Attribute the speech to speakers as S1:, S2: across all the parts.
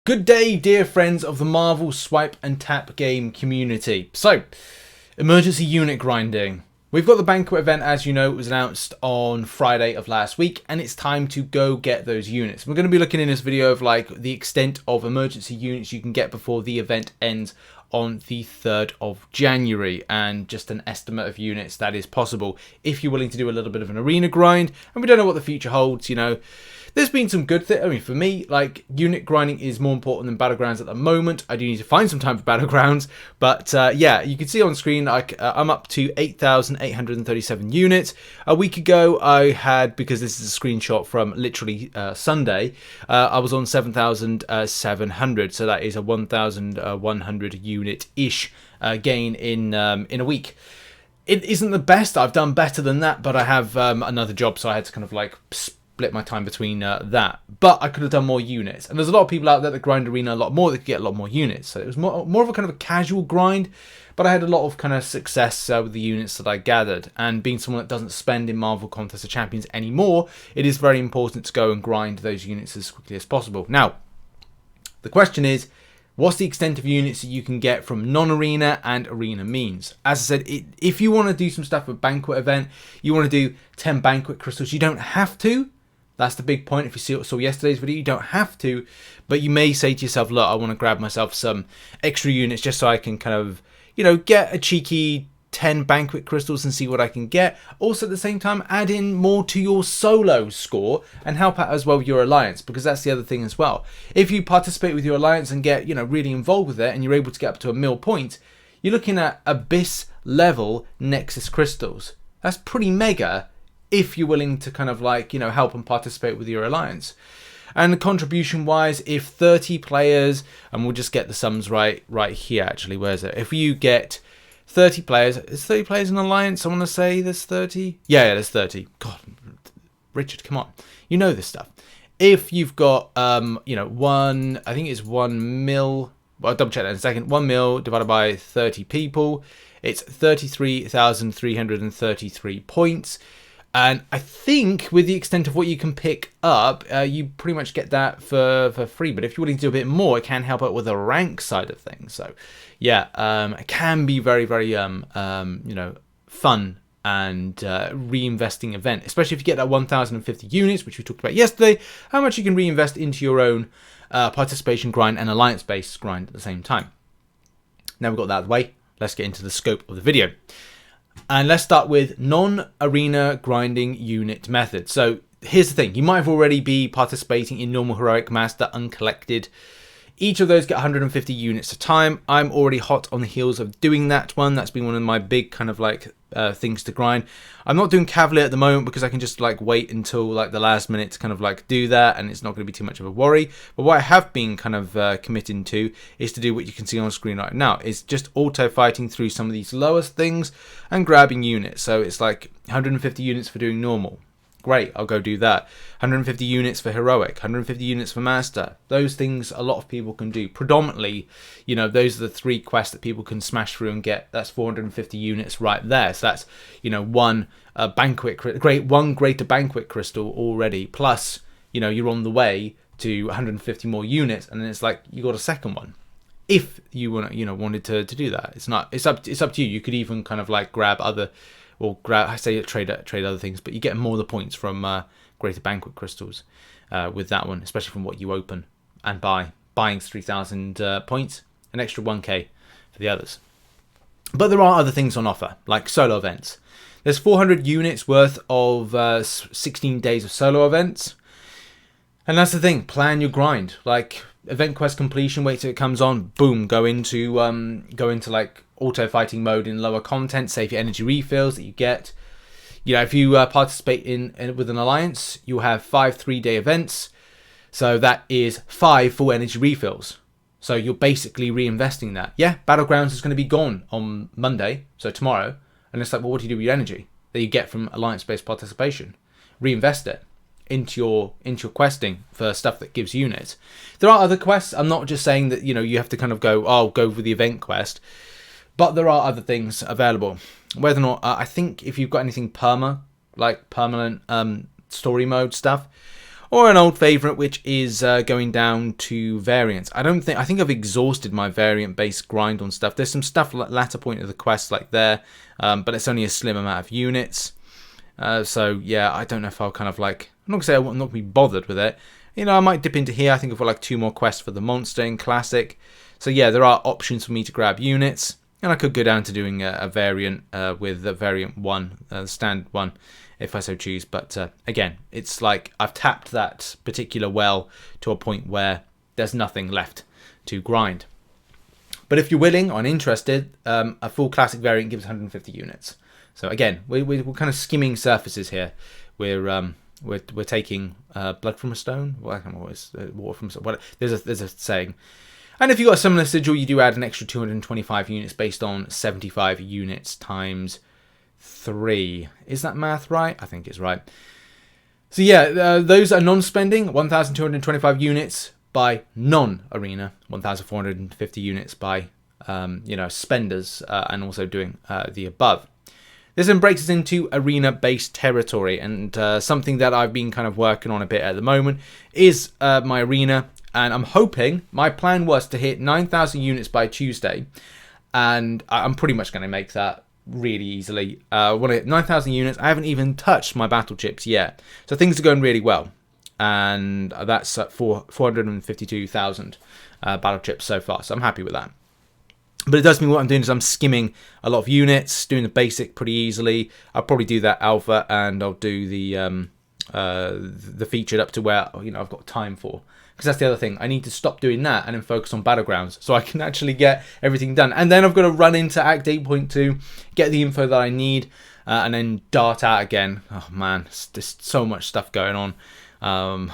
S1: Good day, dear friends of the Marvel Swipe and Tap game community. So, emergency unit grinding. We've got the Banquet event, as you know, it was announced on Friday of last week, and it's time to go get those units. We're going to be looking in this video of like the extent of emergency units you can get before the event ends on the 3rd of January, and just an estimate of units that is possible if you're willing to do a little bit of an arena grind, and we don't know what the future holds, you know. There's been some good things. I mean, for me, like, unit grinding is more important than Battlegrounds at the moment. I do need to find some time for Battlegrounds. But, yeah, you can see on screen, like, I'm up to 8,837 units. A week ago, I had, because this is a screenshot from literally Sunday, I was on 7,700. So that is a 1,100 unit-ish gain in a week. It isn't the best. I've done better than that, but I have another job, so I had to kind of, like, split my time between that, but I could have done more units. And there's a lot of people out there that grind arena a lot more, that could get a lot more units. So it was more of a kind of a casual grind, but I had a lot of kind of success with the units that I gathered. And being someone that doesn't spend in Marvel Contest of Champions anymore, it is very important to go and grind those units as quickly as possible. Now, the question is, what's the extent of units that you can get from non-arena and arena means? As I said, if you want to do some stuff with Banquet event, you want to do 10 Banquet crystals, you don't have to. That's the big point. If you saw yesterday's video, you don't have to, but you may say to yourself, look, I want to grab myself some extra units just so I can kind of, you know, get a cheeky 10 Banquet crystals and see what I can get. Also, at the same time, add in more to your solo score and help out as well with your alliance, because that's the other thing as well. If you participate with your alliance and get, you know, really involved with it, and you're able to get up to 1,000,000 points, you're looking at Abyss level Nexus crystals. That's pretty mega, if you're willing to kind of like, you know, help and participate with your alliance. And contribution wise, if 30 players, and we'll just get the sums right here actually, where is it? If you get 30 players, is 30 players in alliance? I want to say there's 30. Yeah, there's 30. God, Richard, come on. You know this stuff. If you've got, you know, I think it's 1 mil, well, I'll double check that in a second. 1 mil divided by 30 people, it's 33,333 points. And I think with the extent of what you can pick up, you pretty much get that for free. But if you're willing to do a bit more, it can help out with the rank side of things. So, yeah, it can be very, very, you know, fun and reinvesting event. Especially if you get that 1,050 units, which we talked about yesterday, how much you can reinvest into your own participation grind and alliance-based grind at the same time. Now we've got that out of the way, let's get into the scope of the video. And let's start with non-arena grinding unit method. So here's the thing. You might have already be participating in normal heroic master uncollected. Each of those get 150 units a time. I'm already hot on the heels of doing that one. That's been one of my big kind of like things to grind. I'm not doing Cavalier at the moment because I can just like wait until like the last minute to kind of like do that, and it's not going to be too much of a worry. But what I have been kind of committing to is to do what you can see on screen right now. Is just auto fighting through some of these lowest things and grabbing units. So it's like 150 units for doing normal. Great, I'll go do that. 150 units for heroic, 150 units for master. Those things a lot of people can do. Predominantly, you know, those are the 3 quests that people can smash through and get. That's 450 units right there. So that's, you know, one greater banquet crystal already. Plus, you know, you're on the way to 150 more units, and then it's like you got a second one. If you want, you know, wanted to do that, it's not. It's up to you. You could even kind of like grab other. Or I say trade other things, but you get more of the points from greater banquet crystals with that one, especially from what you open and buy. Buying 3,000 points, an extra 1k for the others. But there are other things on offer, like solo events. There's 400 units worth of 16 days of solo events, and that's the thing. Plan your grind. Like event quest completion, wait till it comes on. Boom, go into like auto fighting mode in lower content, save your energy refills that you get. You know, if you participate with an alliance, you'll have 5 3-day events, so that is 5 full energy refills. So you're basically reinvesting that. Yeah, Battlegrounds is going to be gone on Monday, so tomorrow, and it's like, well, what do you do with your energy that you get from alliance-based participation? Reinvest it into your questing for stuff that gives units. There are other quests. I'm not just saying that, you know, you have to kind of go with the event quest. But there are other things available. Whether or not, I think if you've got anything like permanent story mode stuff, or an old favorite, which is going down to variants. I think I've exhausted my variant based grind on stuff. There's some stuff latter point of the quest like there, but it's only a slim amount of units. So yeah, I don't know if I'll kind of like, I'm not gonna say I'm not gonna be bothered with it. You know, I might dip into here. I think I've got like 2 more quests for the monster in classic. So yeah, there are options for me to grab units, and I could go down to doing a variant with the variant 1, the standard one, if I so choose. But again, it's like I've tapped that particular well to a point where there's nothing left to grind. But if you're willing or interested, a full classic variant gives 150 units. So again, we're kind of skimming surfaces here. We're taking blood from a stone. Well, I can't remember what it's water from. Well, there's a saying. And if you got a similar sigil, you do add an extra 225 units based on 75 units times 3. Is that math right? I think it's right. So yeah, those are non-spending. 1,225 units by non-arena. 1,450 units by spenders, and also doing the above. This then breaks us into arena-based territory, and something that I've been kind of working on a bit at the moment is my arena, and I'm hoping, my plan was to hit 9,000 units by Tuesday, and I'm pretty much going to make that really easily. I want to hit 9,000 units. I haven't even touched my battle chips yet, so things are going really well, and that's for 452,000 battle chips so far, so I'm happy with that. But it does mean what I'm doing is I'm skimming a lot of units, doing the basic pretty easily. I'll probably do that alpha, and I'll do the featured up to where I've got time for. Because that's the other thing. I need to stop doing that and then focus on battlegrounds so I can actually get everything done. And then I've got to run into Act 8.2, get the info that I need, and then dart out again. Oh man, there's so much stuff going on. And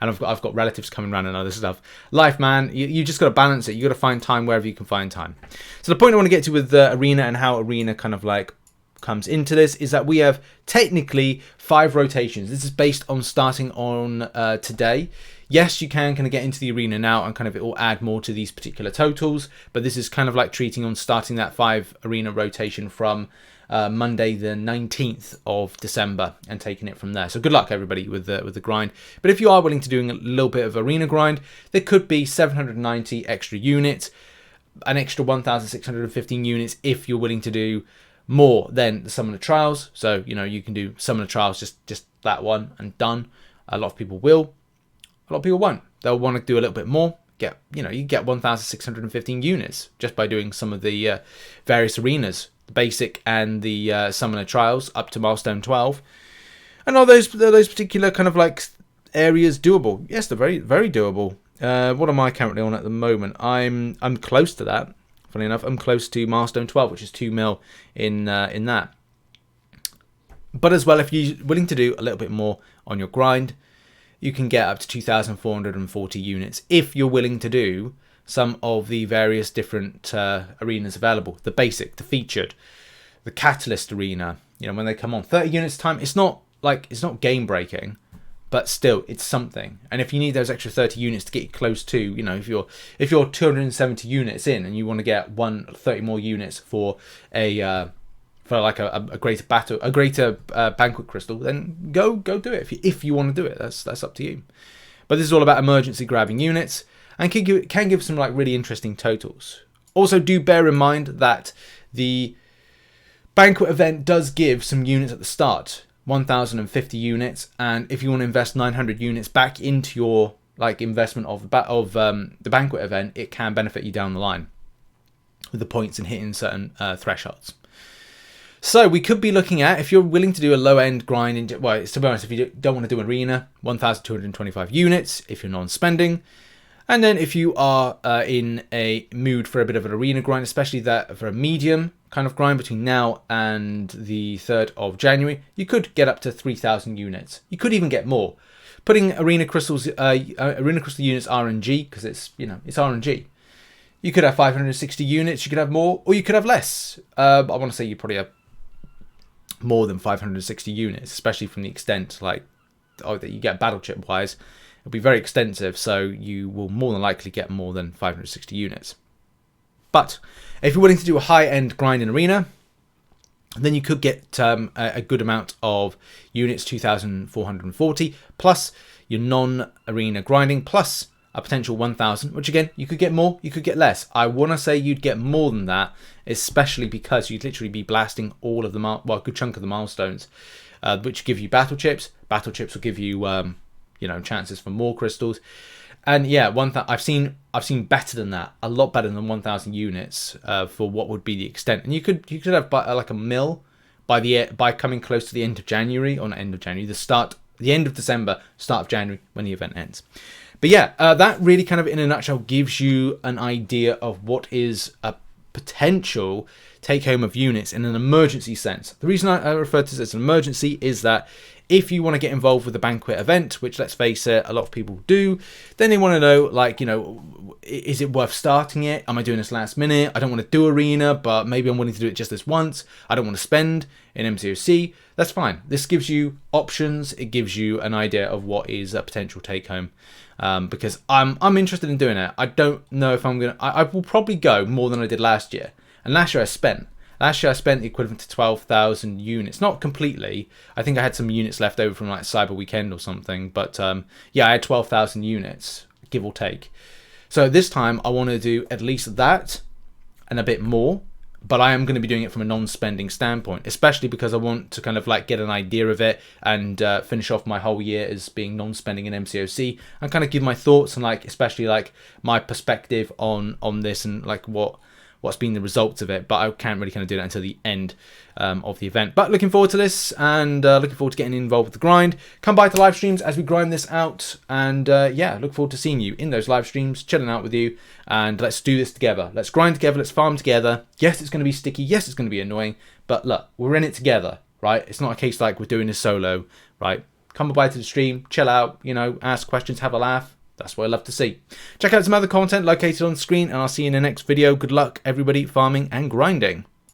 S1: I've got relatives coming around and other stuff. Life, man, you just got to balance it. You got to find time wherever you can find time. So the point I want to get to with the arena and how arena kind of like comes into this is that we have technically 5 rotations. This is based on starting on today. Yes, you can kind of get into the arena now and kind of it will add more to these particular totals, but this is kind of like treating on starting that 5 arena rotation from Monday the 19th of December and taking it from there. So good luck everybody with the grind. But if you are willing to doing a little bit of arena grind, there could be 790 extra units, an extra 1,615 units if you're willing to do more than the Summoner Trials. So you can do Summoner Trials, just that one and done. A lot of people will, a lot of people won't. They'll want to do a little bit more. You get 1,615 units just by doing some of the various arenas, the basic and the Summoner Trials up to milestone 12. And are those particular kind of like areas doable? Yes, they're very, very doable. What am I currently on at the moment? I'm close to that. Funny enough, I'm close to milestone 12, which is 2 mil in that. But as well, if you're willing to do a little bit more on your grind, you can get up to 2,440 units if you're willing to do some of the various different arenas available. The basic, the featured, the catalyst arena. When they come on 30 units time, it's not game breaking, but still it's something. And if you need those extra 30 units to get you close to, if you're 270 units in and you want to get 30 more units for a greater battle, a greater banquet crystal, then go do it if you want to do it. That's up to you. But this is all about emergency grabbing units and can give some like really interesting totals. Also, do bear in mind that the banquet event does give some units at the start, 1,050 units, and if you want to invest 900 units back into your investment of the banquet event, it can benefit you down the line with the points and hitting certain thresholds. So we could be looking at, if you're willing to do a low-end grind, to be honest, if you don't want to do arena, 1,225 units if you're non-spending. And then if you are in a mood for a bit of an arena grind, especially that for a medium kind of grind between now and the 3rd of January, you could get up to 3,000 units. You could even get more. Putting arena crystal units RNG, because it's RNG. You could have 560 units, you could have more, or you could have less. I want to say you probably have more than 560 units, especially from the extent that you get battle chip wise. It'll be very extensive, so you will more than likely get more than 560 units. But if you're willing to do a high-end grind in arena, then you could get a good amount of units, 2,440, plus your non-arena grinding, plus a potential 1,000, which again, you could get more, you could get less. I want to say you'd get more than that, especially because you'd literally be blasting all of the, a good chunk of the milestones, which give you battle chips. Battle chips will give you, you know, chances for more crystals. And yeah, I've seen better than that, a lot better than 1,000 units for what would be the extent. And you could have like a mill by coming close to the end of January, or not end of January, the end of December, start of January when the event ends. But yeah, that really kind of in a nutshell gives you an idea of what is a potential take home of units in an emergency sense. The reason I refer to this as an emergency is that if you want to get involved with the Banquet event, which let's face it, a lot of people do, then they want to know, like, you know, is it worth starting it? Am I doing this last minute? I don't want to do arena, but maybe I'm willing to do it just this once. I don't want to spend in MCOC. That's fine. This gives you options. It gives you an idea of what is a potential take home. Because I'm interested in doing it. I don't know if I'm gonna. I will probably go more than I did last year. And last year I spent the equivalent to 12,000 units. Not completely. I think I had some units left over from like Cyber Weekend or something. But yeah, I had 12,000 units, give or take. So this time I want to do at least that and a bit more. But I am going to be doing it from a non-spending standpoint, especially because I want to kind of like get an idea of it and finish off my whole year as being non-spending in MCOC and kind of give my thoughts and like especially like my perspective on this and like what's been the results of it. But I can't really kind of do that until the end of the event. But looking forward to this and looking forward to getting involved with the grind. Come by to live streams as we grind this out, and yeah, look forward to seeing you in those live streams, chilling out with you, and let's do this together. Let's grind together, let's farm together. Yes, it's going to be sticky, yes, it's going to be annoying, but look, we're in it together, right? It's not a case like we're doing this solo, right? Come by to the stream, chill out, you know, ask questions, have a laugh. That's what I love to see. Check out some other content located on the screen, and I'll see you in the next video. Good luck, everybody, farming and grinding.